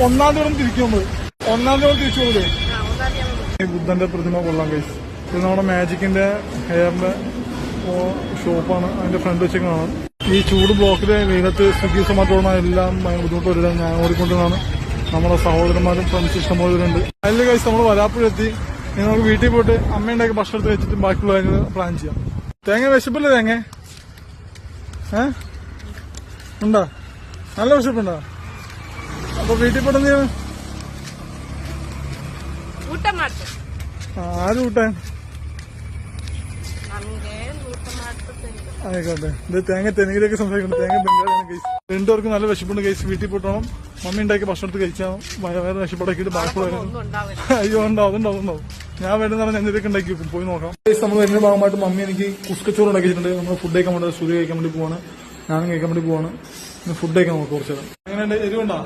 ഒന്നാം തീയതി തിരിക്കുമ്പോൾ തിരിച്ചു പോകൂലേ? ബുദ്ധന്റെ പ്രതിമ കൊള്ളാം ഗൈസ്. ഇത് നമ്മുടെ മാജിക്കിന്റെ ഹെയറിന്റെ ഷോപ്പാണ്. അതിന്റെ ഫ്രണ്ട് വെച്ച് കാണാം. ഈ ചൂട് ബ്ലോക്കിലെ വെയിലത്ത് സ്വിഗ്ഗി സൊമാറ്റോണ എല്ലാം ബുദ്ധിമുട്ട് വരില്ല. ഞാൻ ഓടിക്കൊണ്ടിരുന്നാണ്. നമ്മുടെ സഹോദരന്മാരും ഫ്രണ്ട്സ് ഇഷ്ടംപോലെയുണ്ട്. അതിൽ ഗൈസ് നമ്മൾ വരാപ്പുഴെത്തി. നിങ്ങൾക്ക് വീട്ടിൽ പോയിട്ട് അമ്മയുണ്ടാക്കി ഭക്ഷണം എടുത്ത് വെച്ചിട്ട് ബാക്കിയുള്ള കാര്യങ്ങൾ പ്ലാൻ ചെയ്യാം. തേങ്ങ വിശപ്പില്ലേ? തേങ്ങ ഉണ്ടാ? നല്ല വിശപ്പുണ്ടോ? അപ്പൊ വീട്ടിൽ പോയിട്ട് എന്ത് ചെയ്യണം? ആര് കൂട്ടാൻ? ആയിക്കോട്ടെ. ഇത് തേങ്ങ തെലുങ്കിലേക്ക് സംസാരിക്കണം. തേങ്ങ ബംഗാളിയാണ് ഗൈസ്. രണ്ടുപേർക്കും നല്ല വിശപ്പുണ്ട് ഗൈസ്. വീട്ടിൽ പോയിട്ടോണം മമ്മി ഉണ്ടാക്കി ഭക്ഷണം എടുത്ത് കഴിച്ചാൽ വേറെ വിശപ്പടക്കിയിട്ട് ബാക്കിയുള്ള അയ്യോ ഉണ്ടാവും. ഞാൻ വേണ്ടുന്ന ഞാൻ ഇതൊക്കെ ഉണ്ടാക്കി വെക്കും. പോയി നോക്കാം. നമ്മൾ വരുന്ന ഭാഗമായിട്ട് മമ്മി എനിക്ക് കുസ്കച്ചോറ് ഉണ്ടാക്കിയിട്ടുണ്ട്. നമ്മൾ ഫുഡ് കഴിക്കാൻ വേണ്ടി സൂര്യ കഴിക്കാൻ വേണ്ടി പോവാണ്. ഞാനും കഴിക്കാൻ വേണ്ടി പോവാണ്. ഫുഡ് കഴിക്കാൻ നോക്കാം കുറച്ച് നേരം. എങ്ങനെയുണ്ട്? എരിവുണ്ടോ?